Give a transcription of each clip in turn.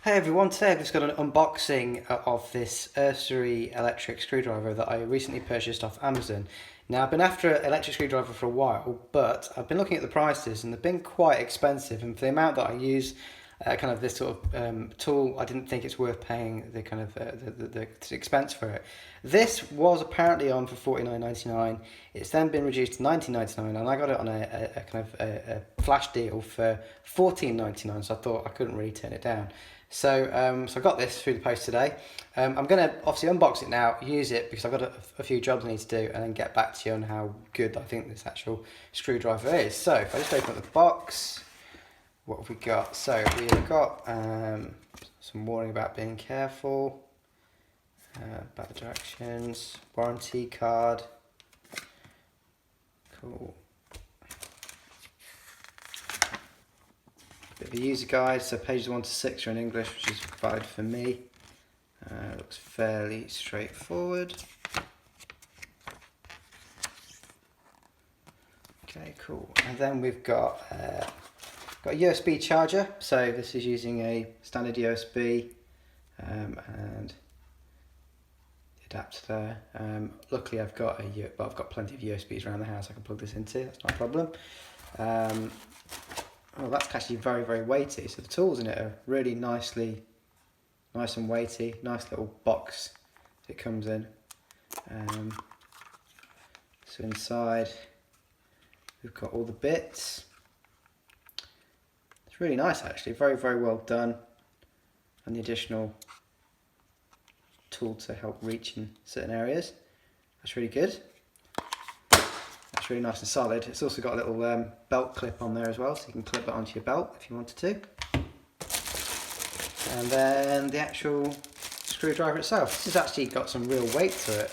Hey everyone, today I've just got an unboxing of this Urceri electric screwdriver that I recently purchased off Amazon. Now I've been after an electric screwdriver for a while, but I've been looking at the prices and they've been quite expensive, and for the amount that I use kind of this sort of tool, I didn't think it's worth paying the kind of the expense for it. This was apparently on for $49.99. It's then been reduced to $19.99, and I got it on a kind of a flash deal for $14.99. So I thought I couldn't really turn it down. So I got this through the post today. I'm going to obviously unbox it now, use it because I've got a few jobs I need to do, and then get back to you on how good I think this actual screwdriver is. So if I just open up the box, what have we got? So we've got some warning about being careful, about the directions, warranty card. Cool. Bit of a user guide, so pages 1 to 6 are in English, which is valid for me. Looks fairly straightforward. Okay, cool. And then we've got a USB charger. So this is using a standard USB and the adapter there. Luckily, I've got plenty of USBs around the house I can plug this into. That's not a problem. Oh, that's actually very, very weighty. So the tools in it are really nice and weighty. Nice little box it comes in. So inside we've got all the bits. It's really nice actually, very, very well done. And the additional tool to help reach in certain areas. That's really good. It's really nice and solid. It's also got a little belt clip on there as well, so you can clip it onto your belt if you wanted to. And then the actual screwdriver itself. This has actually got some real weight to it.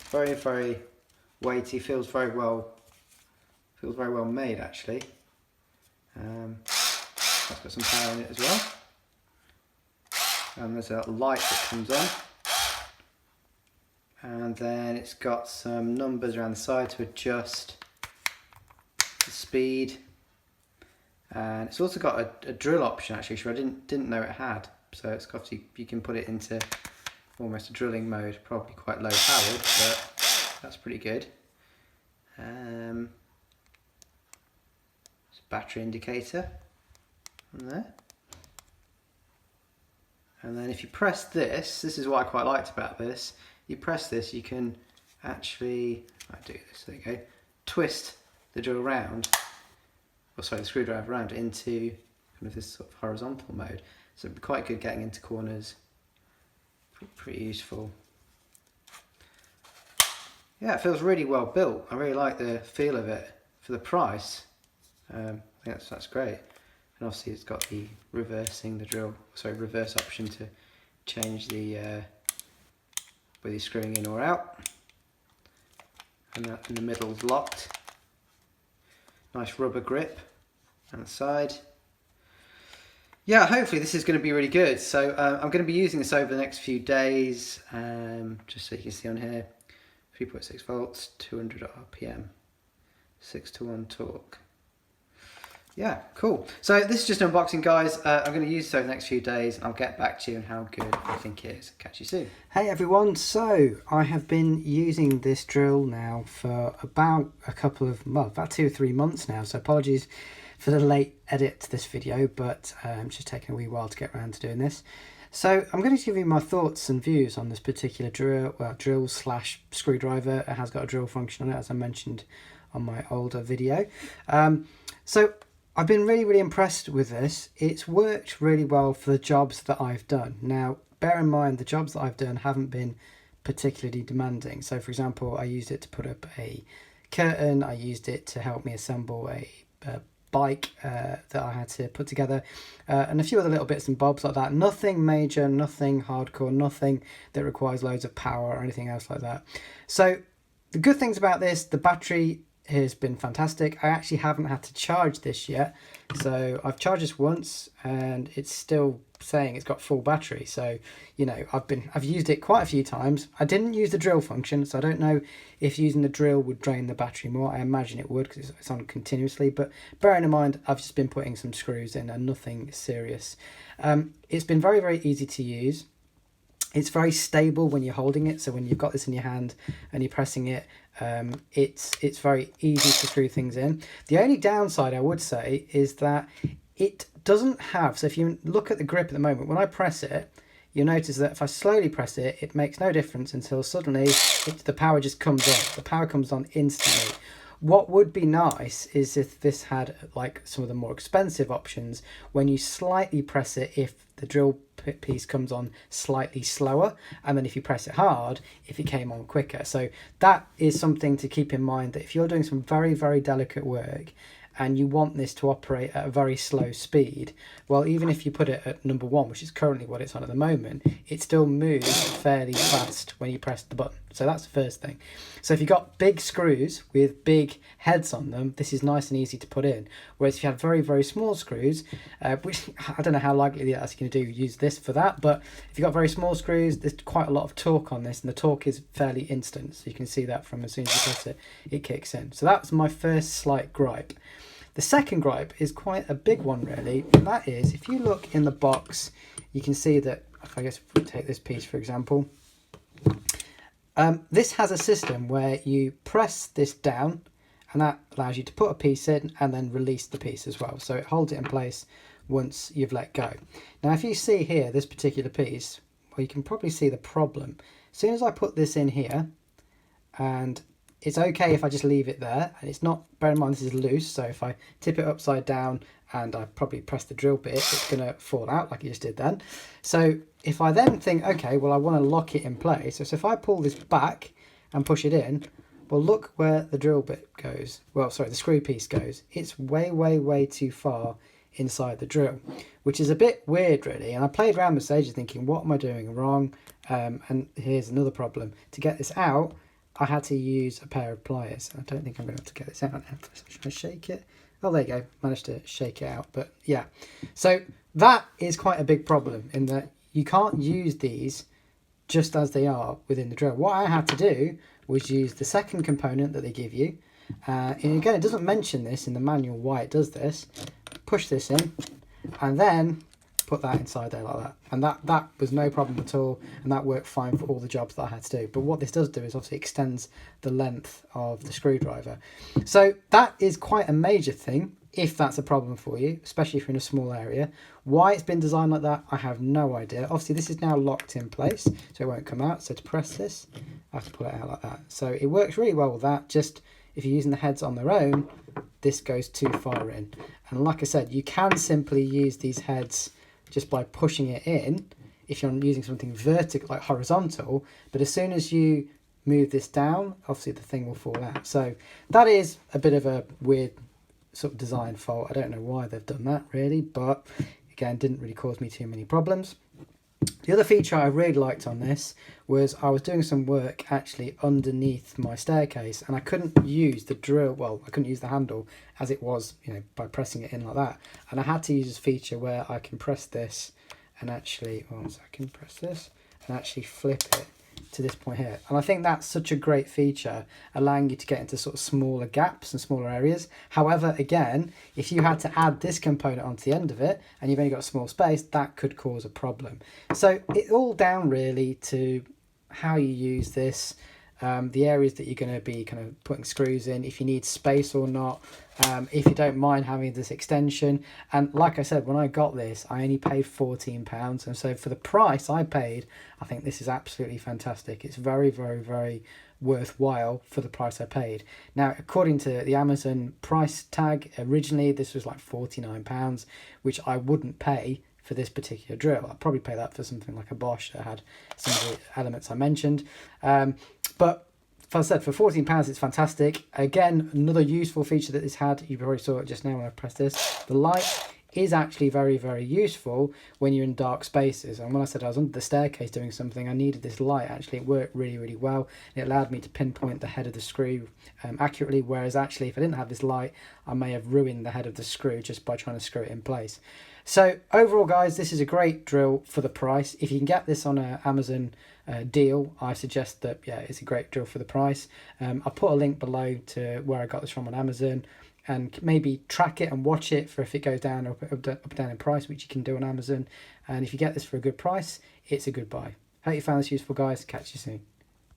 Very, very weighty. Feels very well made actually. It's got some power in it as well. And there's a light that comes on. And then it's got some numbers around the side to adjust the speed, and it's also got a drill option actually, which I didn't know it had. So it's got you can put it into almost a drilling mode, probably quite low powered, but that's pretty good. It's a battery indicator on there. And then if you press this is what I quite liked about this. You press this, you can actually, there you go, twist the drill around, the screwdriver around into kind of this sort of horizontal mode. So it'd be quite good getting into corners, pretty useful. Yeah, it feels really well built. I really like the feel of it for the price. I think that's great. And obviously it's got the reverse option to change the whether you're screwing in or out, and that in the middle is locked. Nice rubber grip on the side. Yeah, hopefully this is going to be really good. So I'm going to be using this over the next few days, just so you can see on here, 3.6 volts, 200 RPM, 6-to-1 torque. Yeah, cool. So this is just an unboxing, guys. I'm going to use this over the next few days, and I'll get back to you on how good I think it is. Catch you soon. Hey everyone, so I have been using this drill now for about about 2 or 3 months now, so apologies for the late edit to this video, but it's just taking a wee while to get around to doing this. So I'm going to give you my thoughts and views on this particular drill slash screwdriver. It has got a drill function on it, as I mentioned on my older video. So I've been really, really impressed with this. It's worked really well for the jobs that I've done. Now, bear in mind, the jobs that I've done haven't been particularly demanding. So, for example, I used it to put up a curtain. I used it to help me assemble a bike that I had to put together, and a few other little bits and bobs like that. Nothing major, nothing hardcore, nothing that requires loads of power or anything else like that. So, the good things about this, the battery has been fantastic. I actually haven't had to charge this yet, so I've charged this once and it's still saying it's got full battery. So, you know, I've used it quite a few times. I didn't use the drill function, so I don't know if using the drill would drain the battery more. I imagine it would because it's on continuously, but bearing in mind I've just been putting some screws in and nothing serious. It's been very, very easy to use. It's very stable when you're holding it, so when you've got this in your hand and you're pressing it, it's very easy to screw things in. The only downside I would say is that it doesn't have, so if you look at the grip at the moment, when I press it, you'll notice that if I slowly press it, it makes no difference until suddenly the power just comes on. The power comes on instantly. What would be nice is if this had like some of the more expensive options when you slightly press it, if the drill piece comes on slightly slower, and then if you press it hard, if it came on quicker. So that is something to keep in mind, that if you're doing some very, very delicate work and you want this to operate at a very slow speed, well, even if you put it at number 1, which is currently what it's on at the moment, it still moves fairly fast when you press the button. So that's the first thing. So if you've got big screws with big heads on them, this is nice and easy to put in. Whereas if you have very, very small screws, which I don't know how likely that's going to use this for that, but if you've got very small screws, there's quite a lot of torque on this, and the torque is fairly instant. So you can see that from as soon as you press it, it kicks in. So that's my first slight gripe. The second gripe is quite a big one, really, and that is, if you look in the box, you can see that, I guess if we take this piece, for example, this has a system where you press this down, and that allows you to put a piece in and then release the piece as well. So it holds it in place once you've let go. Now, if you see here, this particular piece, well, you can probably see the problem. As soon as I put this in here, and it's okay if I just leave it there, and it's not, bear in mind this is loose, so if I tip it upside down and I probably press the drill bit, it's going to fall out like you just did then. So if I then think, okay, well, I want to lock it in place, so if I pull this back and push it in, well, look where the drill bit goes. Well, sorry, the screw piece goes. It's way, way, way too far inside the drill, which is a bit weird, really. And I played around the stages thinking, what am I doing wrong? And here's another problem. To get this out, I had to use a pair of pliers. I don't think I'm going to have to get this out now. Should I shake it? Oh, there you go. Managed to shake it out. But yeah, so that is quite a big problem, in that you can't use these just as they are within the drill. What I had to do was use the second component that they give you. And again, it doesn't mention this in the manual why it does this. Push this in and then put that inside there like that, and that was no problem at all, and that worked fine for all the jobs that I had to do. But what this does do is obviously extends the length of the screwdriver. So that is quite a major thing if that's a problem for you, especially if you're in a small area. Why it's been designed like that, I have no idea. Obviously this is now locked in place, so it won't come out. So to press this, I have to pull it out like that. So it works really well with that. Just if you're using the heads on their own, this goes too far in. And like I said, you can simply use these heads just by pushing it in if you're using something vertical, like horizontal, but as soon as you move this down, obviously the thing will fall out. So that is a bit of a weird sort of design fault. I don't know why they've done that, really, but again, didn't really cause me too many problems. The other feature I really liked on this was I was doing some work actually underneath my staircase, and I couldn't use the drill, well, I couldn't use the handle as it was, you know, by pressing it in like that. And I had to use this feature where I can press this and actually, one second, press this and actually flip it to this point here. And I think that's such a great feature, allowing you to get into sort of smaller gaps and smaller areas. However, again, if you had to add this component onto the end of it and you've only got a small space, that could cause a problem. So it's all down really to how you use this, the areas that you're going to be kind of putting screws in, if you need space or not, if you don't mind having this extension. And like I said, when I got this, I only paid £14, and so for the price I paid, I think this is absolutely fantastic. It's very, very, very worthwhile for the price I paid. Now, according to the Amazon price tag, originally this was like £49, which I wouldn't pay for this particular drill. I'd probably pay that for something like a Bosch that had some of the elements I mentioned. But as I said, for £14, it's fantastic. Again, another useful feature that this had, you probably saw it just now when I pressed this, the light is actually very, very useful when you're in dark spaces. And when I said I was under the staircase doing something, I needed this light. Actually, it worked really, really well. It allowed me to pinpoint the head of the screw accurately, whereas actually if I didn't have this light, I may have ruined the head of the screw just by trying to screw it in place. So overall, guys, this is a great drill for the price. If you can get this on an Amazon deal, I suggest that, yeah, it's a great drill for the price. I'll put a link below to where I got this from on Amazon, and maybe track it and watch it for if it goes down or up down in price, which you can do on Amazon. And if you get this for a good price, it's a good buy. Hope you found this useful, guys. Catch you soon.